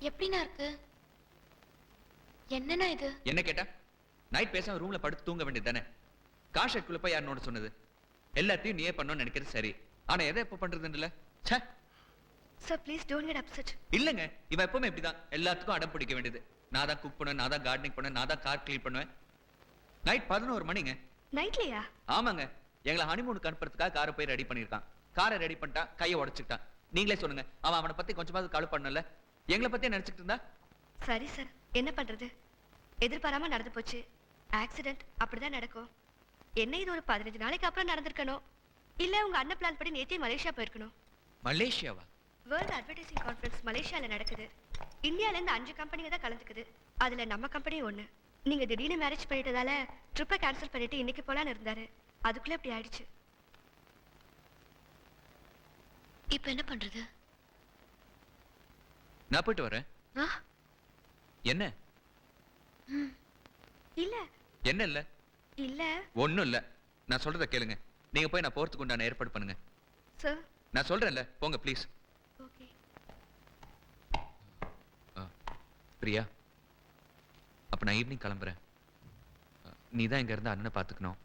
எப்படிண்ணா இருக்கு? என்னண்ணா இது? என்ன கேட்டா? நைட் பேசாம ரூம்ல படுத்து தூங்க வேண்டியது தானே? கார் ஷெட்குள்ள போய் யார் நோட சொன்னது? எல்லாத்தையும் நீயே பண்ணணும்னு நினைக்கிறது சரி. ஆனா எதை எப்ப பண்றதுன்னு இல்ல. ச்சே. Sir please don't get upset. இல்லங்க, இவன் எப்பவுமே இப்படிதான். எல்லாத்துக்கும் அடம் பிடிக்க வேண்டியது. நான் தான் குக் பண்ணுவேன், நான் தான் கார்டனிங் பண்ணுவேன், நான் தான் கார் கிளீன் பண்ணுவேன். நைட் 11 மணிங்க. நைட்லயா? ஆமாங்க. எங்களை ஹனிமூனுக்கு அனுப்புறதுக்காக காரை போய் ரெடி பண்ணிருக்கான். காரை ரெடி பண்ணிட்டா கையை உடைச்சுக்கிட்டான். நீங்களே சொல்லுங்க, அவனை பத்தி கொஞ்சமாவது கவலை பண்ணல. எங்களை பத்தியே நினைச்சிட்டு இருந்தா? சரி சார், என்ன பண்றது? எதிர்பாராம நடந்து போச்சு. ஆக்சிடென்ட் அப்படிதான் நடக்கும். என்ன இது ஒரு 15 நாளைக்கு அப்புறம் நடந்திருக்கணும். இல்ல உங்க அண்ணன் பிளான் படி நேத்தே மலேசியா போயிருக்கணும். மலேசியாவா? வேர்ல்ட் அட்வர்டைசிங் கான்ஃபரன்ஸ் மலேசியால நடக்குது. இந்தியால இருந்து 5 கம்பெனிங்க தான் கலந்துக்குது. அதுல நம்ம கம்பெனி ஒண்ணு. நீங்க திடீர்னு மேரேஜ் பண்ணிட்டதால ட்ரிப்பை கேன்சல் பண்ணிட்டு இன்னைக்கு போலான்னு இருந்தாரு. அதுக்குள்ள இப்படி ஆயிடுச்சு. இப்ப என்ன பண்றது? நான் போயிட்டு வரேன். என்ன? இல்ல என்ன இல்ல? இல்ல ஒண்ணும் இல்ல. நான் சொல்றத கேளுங்க. நீங்க போய் நான் போறதுக்கு உண்டான ஏற்பாடு பண்ணுங்க. சார் நான் சொல்றேன்ல, போங்க ப்ளீஸ். ஓகே. பிரியா, அப்ப நான் ஈவினிங் கிளம்புறேன். நீ தான் இங்க இருந்து அண்ணனை பாத்துக்கணும்.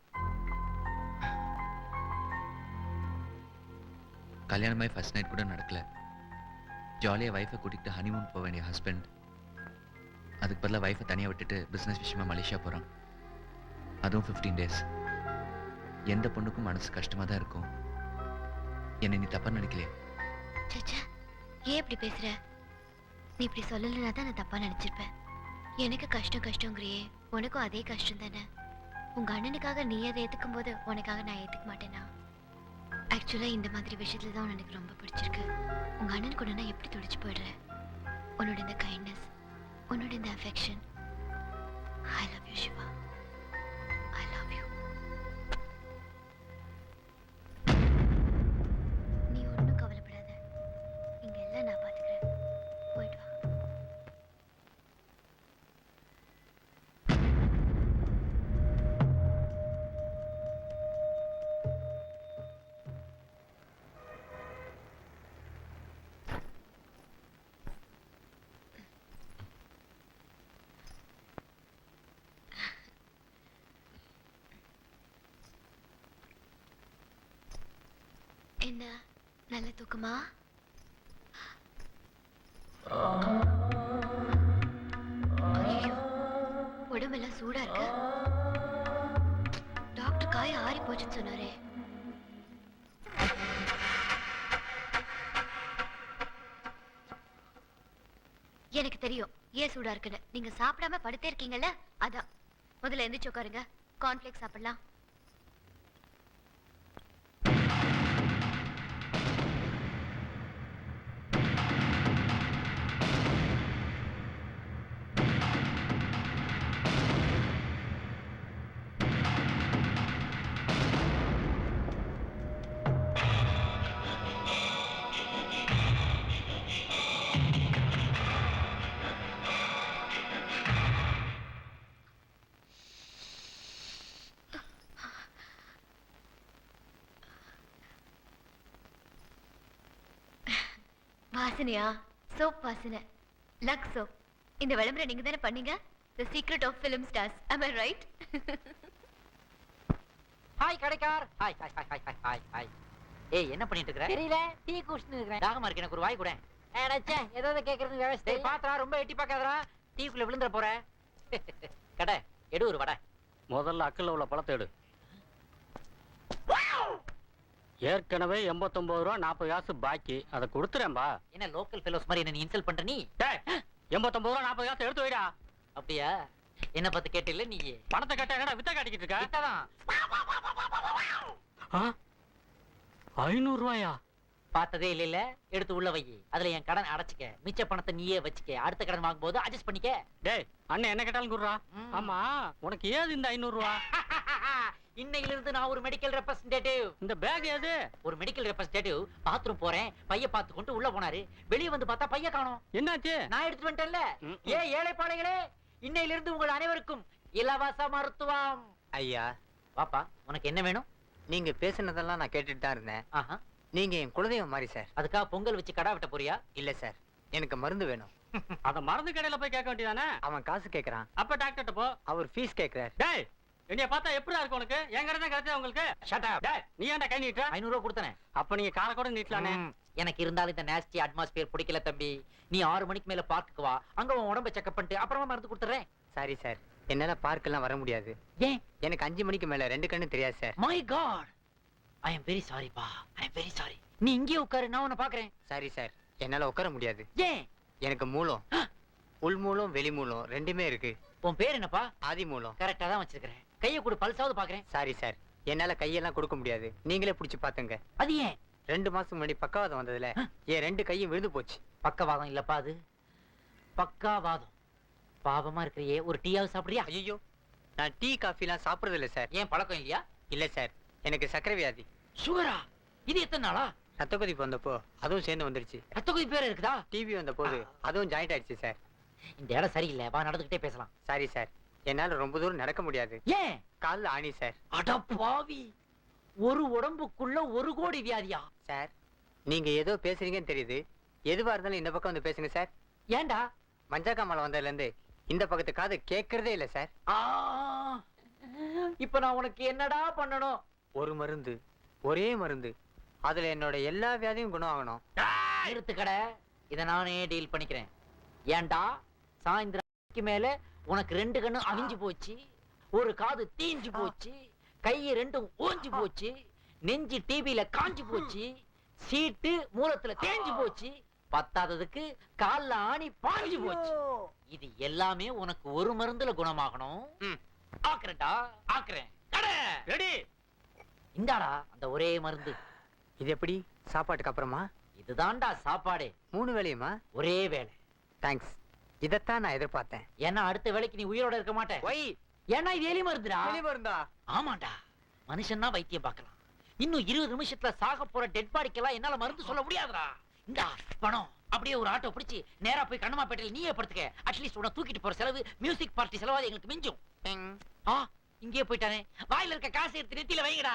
கல்யாணமாய் ஃபர்ஸ்ட் நைட் கூட நடக்கல. ஜாலியா வைஃபை கூட்டிட்டு ஹனிமூன் போக வேண்டிய ஹஸ்பண்ட் அதுக்கு பதிலாக வைஃபை தனியாக விட்டுட்டு பிஸ்னஸ் விஷயமா மலேசியா போகிறான். அதுவும் 15 டேஸ். எந்த பொண்ணுக்கும் மனசு கஷ்டமாக தான் இருக்கும். என்னை நீ தப்பா நினைக்கலையே? சச்சா, ஏன் இப்படி பேசுற? நீ இப்படி சொல்லலைன்னா தான் நான் தப்பா நினைச்சிருப்பேன். எனக்கு கஷ்டம் கஷ்டங்கிறியே, உனக்கும் அதே கஷ்டம் தானே. உங்க அண்ணனுக்காக நீ அதை ஏத்துக்கும் போது உனக்காக நான் ஏத்துக்க மாட்டேனா? ஆக்சுவலா இந்த மாதிரி விஷயத்துல தான் எனக்கு ரொம்ப பிடிச்சிருக்கு. உங்க அண்ணன் கூட நான் எப்படி துடிச்சு போயிடுறேன். உன்னோட இந்த கைண்ட்னஸ், உன்னோட இந்த affection. I love you Siva, I love you. நீ ஒன்றும் கவலைப்படாத, இங்க எல்லாம் நான் பார்த்துக்கிறேன். போயிட்டு வா. என்ன நல்ல தூக்கமா? ஐயோ, உடம்பெல்லாம் சூடா இருக்கு. டாக்டர் காய ஆறி போச்சுன்னு சொன்னாரே. எனக்கு தெரியும் ஏன் சூடா இருக்குன்னு. நீங்க சாப்பிடாம படுத்தே இருக்கீங்கல்ல, அதான். முதல்ல எந்திரிச்சு உட்காருங்க, கார்ன்ஃபிளேக்ஸ் சாப்பிடலாம். வாசனையா? சோப் வாசனை, லக்ஸ் சோப். இந்த விளம்பரம் நீங்க தானே பண்ணீங்க? The secret of film stars, am I right? Hi கடைக்கார். Hi hi hi hi hi ஹாய். ஏய், என்ன பண்ணிட்டு இருக்கற? தெரியல, டீ குடிச்சிட்டு இருக்கேன். தாகமா இருக்கு, எனக்கு ஒரு வாய் கூட. அடச்சே, ஏதாவது கேக்குறது விவசாய. டேய் பாத்ரா, ரொம்ப எட்டி பார்க்காதடா. டீக்குள்ள விழுந்துற போற. கடை எடு ஒரு வடை. முதல்ல அக்கல்ல உள்ள பழத்தை எடு. ஏற்கனவே 89 ரூபா 40 காசு பாக்கி, அதை கொடுத்துறேன்பா. என்ன லோக்கல் ஃபெலோஸ் மாதிரி என்ன இன்சல்ட் பண்ற நீ? 89 ரூபா 40 காசு எடுத்து வைடா. அப்படியா? என்ன பார்த்து கேட்டில்ல நீ? பணத்தை கேட்டா என்னடா வித்த காட்டிக்கிட்டு இருக்க? வித்ததான். 500 ரூபாயா? பார்த்ததே இல்ல. எடுத்து உள்ள வை. அதுல என் கடன் அடைச்சிக்க. மிச்ச பணத்தை நீயே வச்சுக்க. அடுத்த கடன் வாங்கும் போது அட்ஜஸ்ட் பண்ணிக்க. டேய், அண்ணன் என்ன கேட்டாலும் குடுறா. ஆமா, உனக்கு ஏது இந்த 500 ரூபா? இன்னையிலிருந்து நான் ஒரு மெடிக்கல் ரெப்ரசன்டேட்டிவ். இந்த பேக் ஏது? ஒரு மெடிக்கல் ரெப்ரசன்டேட்டிவ் பாத்ரூம் போறேன், பைய பார்த்து கொண்டு உள்ள போனாரு. வெளிய வந்து பார்த்தா பைய காணோம். என்னாச்சு? நான் எடுத்து வந்துட்டேன்ல. ஏழைப்பாளைகளே, இன்னையிலிருந்து உங்கள் அனைவருக்கும் இலவச மருத்துவம். ஐயா, வாப்பா, உனக்கு என்ன வேணும்? நீங்க பேசுனதெல்லாம் நான் கேட்டுட்டு தான் இருந்தேன். ஆஹா. நீங்க என் குலதெய்வம் மாதிரி சார். அதுக்காக பொங்கல் வச்சு கடா வெட்ட போறியா? இல்ல சார், எனக்கு மருந்து வேணும். அத மருந்து கடையில போய் கேட்க வேண்டியதானே? அவன் காசு கேக்குறான். அப்ப டாக்டர்ட்ட போ. அவர் ஃபீஸ் கேக்குறார். டேய் என்னைய பார்த்தா எப்படிடா இருக்கு உனக்கு? என் கடை தான் கிடைச்சா உங்களுக்கு. Shut up. டேய் நீ ஏன்டா கை நீட்ட? 500 ரூபா கொடுத்தனே. அப்ப நீங்க கால கூட நீட்டலானே. எனக்கு இருந்தாலும் இந்த நேஸ்டி அட்மாஸ்பியர் பிடிக்கல தம்பி. நீ 6 மணிக்கு மேல பார்க்குக்கு வா. அங்க உன் உடம்ப செக்அப் பண்ணிட்டு அப்புறமா மருந்து கொடுத்துறேன். சாரி சார், என்னால பார்க்கெல்லாம் வர முடியாது. ஏன்? எனக்கு 5 மணிக்கு மேல 2 கண்ணு தெரியாது sir. My god, I am very sorry பா, ஐ அம் வெரி சாரி. நீ இங்கே உட்காரு, நான் உன்னை பாக்குறேன். சாரி சார், என்னால உட்கார முடியாது. ஏன்? எனக்கு மூலம், உள் மூலம் வெளி மூலம் ரெண்டுமே இருக்கு. உன் பேர் என்னப்பா? ஆதி மூலம். கரெக்டா தான் வச்சிருக்கிறேன். கையை கொடு, பல்சாவது பாக்குறேன். சாரி சார், என்னால கையெல்லாம் கொடுக்க முடியாது. நீங்களே புடிச்சு பாத்துங்க. அது ஏன்? 2 மாசம் முன்னாடி பக்கவாதம் வந்ததுல என் 2 கையும் விழுந்து போச்சு. பக்கவாதம் இல்லப்பா, அது பக்காவாதம். பாவமா இருக்கிறியே, ஒரு டீயாவது சாப்பிடுறியா? ஐயோ, நான் டீ காஃபிலாம் சாப்பிடுறது இல்ல சார். ஏன் பழக்கம் இல்லையா? இல்ல சார், எனக்கு சர்க்கரை வியாதி. சுகரா? இது எத்தனை நாளா? ரத்த கொதிப்பு வந்தப்போ அதுவும் சேர்ந்து வந்துருச்சு. ரத்த கொதிப்பு பேர் இருக்குதா? டிவி வந்த போது அதுவும் ஜாயிண்ட் ஆயிடுச்சு சார். இந்த இடம் சரியில்லை, வா நடந்துகிட்டே பேசலாம். சாரி சார், என்னால ரொம்ப தூரம் நடக்க முடியாது. ஏன்? கால்ல ஆணி சார். அட பாவி, ஒரு உடம்புக்குள்ள 1 கோடி வியாதியா? சார், நீங்க ஏதோ பேசுறீங்கன்னு தெரியுது. எதுவா இருந்தாலும் இந்த பக்கம் வந்து பேசுங்க சார். ஏன்டா? மஞ்சக்காமலை வந்ததுல இருந்து இந்த பக்கத்து காது கேட்கறதே இல்ல சார். இப்ப நான் உனக்கு என்னடா பண்ணணும்? ஒரு மருந்து, ஒரே மருந்து, அதுல என்னோட எல்லா வியாதியும் குணம் ஆகணும். நிறுத்து கடை, இத நானே டீல் பண்ணிக்கிறேன். ஏன்டா சாயந்தரம் மேல உனக்கு 2 கண்ணு அழிஞ்சு போச்சு, ஒரு காது தீஞ்சு போச்சு, கை 2ம் ஓஞ்சு போச்சு, நெஞ்சு டிவில காஞ்சு போச்சு, சீட்டு மூலத்துல தேஞ்சு போச்சு, பத்தாததுக்கு கால்ல ஆணி பாஞ்சு போச்சு. இது எல்லாமே உனக்கு ஒரு மருந்துல குணமாகணும். ஆக்குறேன்டா, ஆக்குறேன். கடை ரெடி. இந்தாடா அந்த ஒரே மருந்து. இது எப்படி? சாப்பாட்டுக்கு அப்புறமா? இதுதான்டா சாப்பாடே. 3 வேளையுமா? ஒரே வேளை. தேங்க்ஸ், இதத்தான் நான் எதிர்பார்த்தேன். ஏன்னா அடுத்த வேளைக்கு நீ உயிரோட இருக்க மாட்டே. ஒய், ஏன்னா இது எலி மருந்துடா. வெளி மருந்தா? ஆமாண்டா, மனுஷன்னா வைத்தியம் பார்க்கலாம். இன்னும் 20 நிமிஷத்துல சாக போற டெட் பாடிக்கெல்லாம் என்னால மருந்து சொல்ல முடியாதுடா. இந்தா பணம், அப்படியே ஒரு ஆட்டோ பிடிச்சி நேரா போய் கண்ணமாப்பேட்டையில நீயே படுத்துக்க. அட்லீஸ்ட் உன்னை தூக்கிட்டு போற செலவு மியூசிக் பார்ட்டி செலவாது எங்களுக்கு மிஞ்சும். இங்கேயே போயிட்டானே, வாயில இருக்க காசு எடுத்து நெத்தியில வைங்கடா.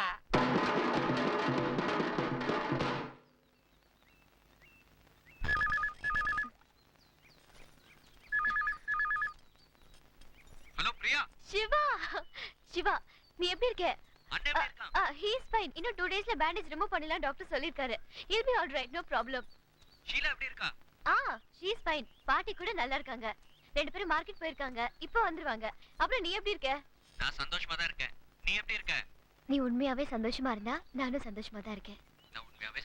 ஹலோ பிரியா. சிவா, சிவா நீ எப்படி இருக்க? அண்ணே எப்படி இருக்கான்? he is fine. இன்னும் 2 daysல பேண்டேஜ் ரிமூவ் பண்ணலாம் டாக்டர் சொல்லிருக்காரு. he'll be all right, no problem. Sheila எப்படி இருக்கா? she is fine. பாட்டி கூட நல்லா இருக்காங்க. 2 பேரும் மார்க்கெட் போயிருக்காங்க, இப்போ வந்துருவாங்க. அப்புறம் நீ எப்படி இருக்க? நான் சந்தோஷமா தான் இருக்கேன். நீ எப்படி இருக்க? நீ உண்மையாவே சந்தோஷமா இருந்தா நானும் சந்தோஷமா தான் இருக்கேன். நான் உண்மையாவே